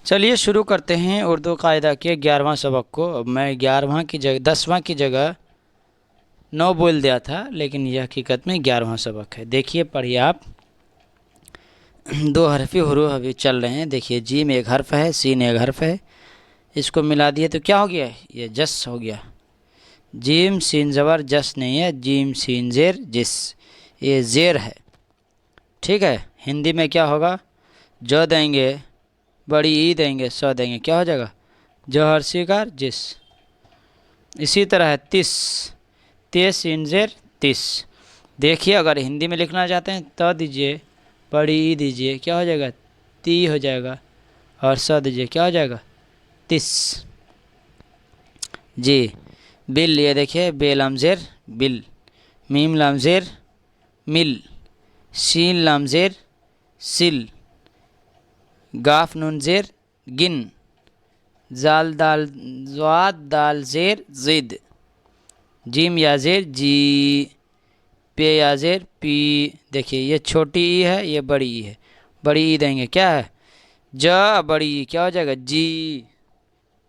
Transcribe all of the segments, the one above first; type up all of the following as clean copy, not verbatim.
چلیے شروع کرتے ہیں اردو قاعدہ کے 11واں سبق کو۔ اب میں 11واں کی جگہ 10واں کی جگہ 9 بول دیا تھا، لیکن یہ حقیقت میں 11واں سبق ہے۔ دیکھیے پڑھیے آپ، دو حرفی حروف ابھی چل رہے ہیں۔ دیکھیے جیم ایک حرف ہے، سین ایک حرف ہے، اس کو ملا دیے تو کیا ہو گیا؟ یہ جس ہو گیا۔ جیم سین زبر جس نہیں ہے، جیم سین زیر جس، یہ زیر ہے، ٹھیک ہے۔ ہندی میں کیا ہوگا؟ جو دیں گے، بڑی ای دیں گے، سو دیں گے، کیا ہو جائے گا؟ جوہر سیکار جس۔ اسی طرح ہے تیس، تیس سین زیر تیس۔ دیکھیے اگر ہندی میں لکھنا چاہتے ہیں تو دیجئے، بڑی ای دیجئے، کیا ہو جائے گا؟ تی ہو جائے گا، اور سو دیجئے، کیا ہو جائے گا؟ تیس۔ جی بل، یہ دیکھیے بے لام زیر بل، میم لام زیر مل، شین لام زیر سل، گاف نون زیر گن، زال دال زواد دال زیر زد، جیم یا زیر جی، پے یا زیر پی۔ دیکھیے یہ چھوٹی ای ہے، یہ بڑی ای ہے، بڑی ای دیں گے کیا ہے؟ جا، بڑی ای کیا ہو جائے گا؟ جی،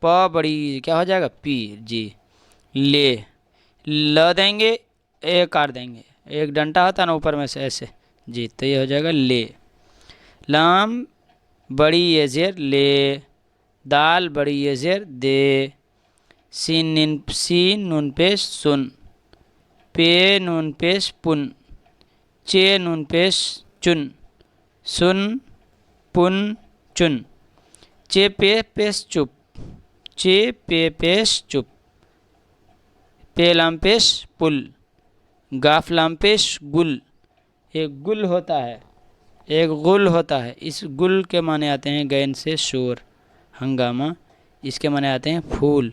پا بڑی ای کیا ہو جائے گا؟ پی، جی۔ لے، ل دیں گے، ایک آر دیں گے، ایک ڈنٹا ہوتا ہے نا اوپر میں سے ایسے، جی، تو یہ ہو جائے گا لے۔ لام بڑی یہ زیر لے، دال بڑی یہ زیر دے، سین نون پیش سن، پے نون پیش پن، چے نون پیش چن، سن پن چن، چے پے پیش چپ، چے پے پیش چپ، پے لام پیش پل، گاف لام پیش گل۔ ایک گل ہوتا ہے، ایک غل ہوتا ہے، اس گل کے معنی آتے ہیں گین سے شور، ہنگامہ، اس کے معنی آتے ہیں پھول۔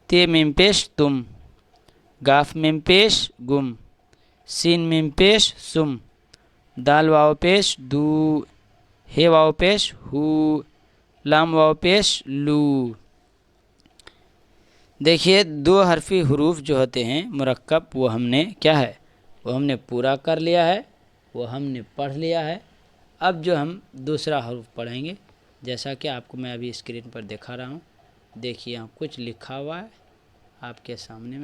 تے میم پیش تم، گاف میم پیش گم، سین میم پیش سم، دال واو پیش دو، ہے واو پیش ہو، لام واو پیش لو۔ دیکھیے دو حرفی حروف جو ہوتے ہیں مرکب، وہ ہم نے کیا ہے؟ وہ ہم نے پورا کر لیا ہے، وہ ہم نے پڑھ لیا ہے۔ اب جو ہم دوسرا حروف پڑھیں گے، جیسا کہ آپ کو میں ابھی اسکرین پر دکھا رہا ہوں، دیکھیے یہاں کچھ لکھا ہوا ہے آپ کے سامنے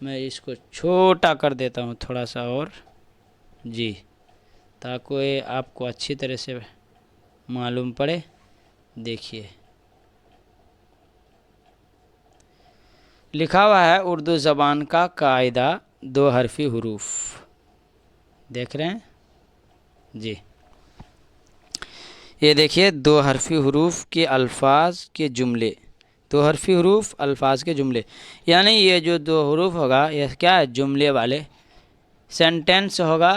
میں اس کو چھوٹا کر دیتا ہوں تھوڑا سا اور، جی، تاکہ آپ کو اچھی طرح سے معلوم پڑے۔ دیکھیے لکھا ہوا ہے اردو زبان کا قاعدہ دو حرفی حروف، دیکھ رہے ہیں؟ جی، یہ دیکھیے دو حرفی حروف کے الفاظ کے جملے، دو حرفی حروف الفاظ کے جملے، یعنی یہ جو دو حروف ہوگا یہ کیا ہے؟ جملے والے سینٹینس ہوگا،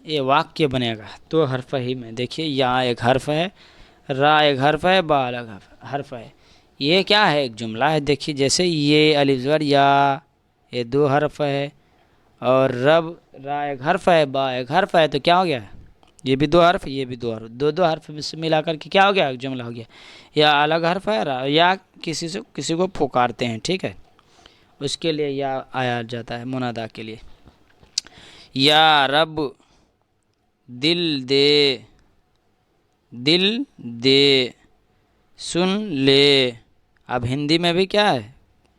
یہ واقعہ بنے گا دو حرف ہی میں۔ دیکھیے یا ایک حرف ہے، را ایک حرف ہے، با الگ حرف ہے، یہ کیا ہے؟ ایک جملہ ہے۔ دیکھیے جیسے یہ الف زبر یا، یہ دو حرف ہے، اور رب را ایک حرف ہے، با ایک حرف ہے، تو کیا ہو گیا؟ یہ بھی دو حرف، یہ بھی دو حرف، دو حرف سے ملا کر کے کیا ہو گیا؟ ایک جملہ ہو گیا۔ یا الگ حرف ہے، یا کسی کو پکارتے ہیں، ٹھیک ہے، اس کے لیے یا آیا جاتا ہے منادا کے لیے۔ یا رب دل دے، دل دے، سن لے۔ اب ہندی میں بھی کیا ہے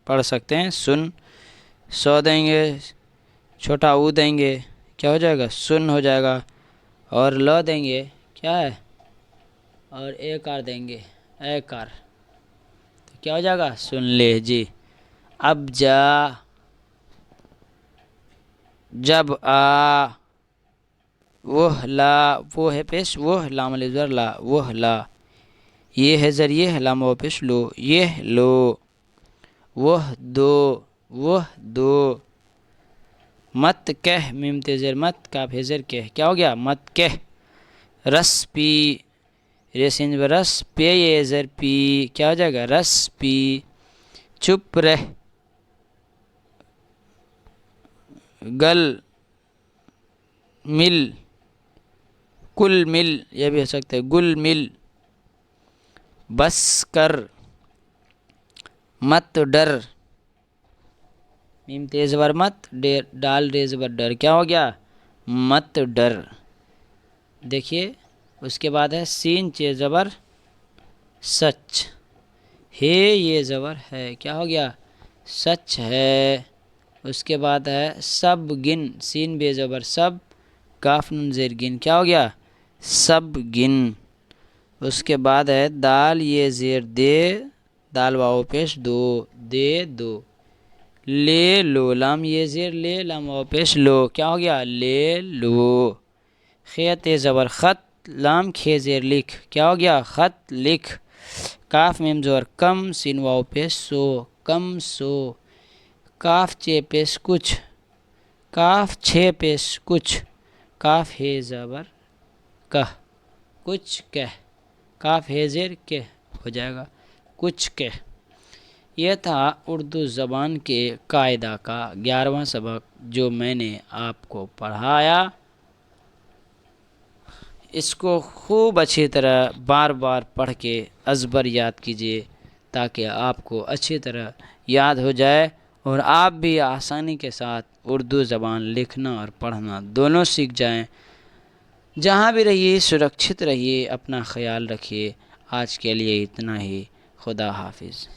پڑھ سکتے ہیں؟ سن، سو دیں گے، چھوٹا او دیں گے، کیا ہو جائے گا؟ سن ہو جائے گا، اور لو دیں گے، کیا ہے؟ اور ایک آر دیں گے، ایک آر، تو کیا ہو جائے گا؟ سن لے، جی۔ اب جا، جب آ، وہ لا، وہ ہے پیش وہ، لام الف زبر لا، وہ لا، یہ ہے زر یہ، لام واو پیش لو، یہ لو، وہ دو، وہ دو، مت کہہ، میم تے زیر مت، کاف ہے زر کہہ، کیا ہو گیا؟ مت کہہ۔ رس پی، ریسین زبر رس، پے یہ زر پی، کیا ہو جائے گا؟ رس پی۔ چپ رہ، گل مل، کل مل، یہ بھی ہو سکتا ہے گل مل۔ بس کر، مت ڈر، میم تیز زبر مت، ڈال ریز زبر ڈر، کیا ہو گیا؟ مت ڈر۔ دیکھیے اس کے بعد ہے سین چے زبر سچ، ہے یہ زبر ہے، کیا ہو گیا؟ سچ ہے۔ اس کے بعد ہے سب گن، سین بے زبر سب، کاف نون زیر گن، کیا ہو گیا؟ سب گن۔ اس کے بعد ہے دال یہ زیر دے، دال واو پیش دو، دے دو، لے لو، لام یہ زیر لے، لام واو پیش لو، کیا ہو گیا؟ لے لو۔ خیت زبر خط، لام کھے زیر لکھ، کیا ہو گیا؟ خط لکھ۔ کاف میم زور کم، سین واو پیش سو، کم سو۔ کاف چے پیش کچھ، کاف چھ پیش کچھ، کاف ہے زبر کہ، کچھ کہہ، کاف ہے زیر کہ ہو جائے گا، کچھ کہہ۔ یہ تھا اردو زبان کے قاعدہ کا 11واں سبق جو میں نے آپ کو پڑھایا۔ اس کو خوب اچھی طرح بار بار پڑھ کے ازبر یاد کیجیے تاکہ آپ کو اچھی طرح یاد ہو جائے اور آپ بھی آسانی کے ساتھ اردو زبان لکھنا اور پڑھنا دونوں سیکھ جائیں۔ جہاں بھی رہیے سرکشت رہیے، اپنا خیال رکھیے۔ آج کے لیے اتنا ہی، خدا حافظ۔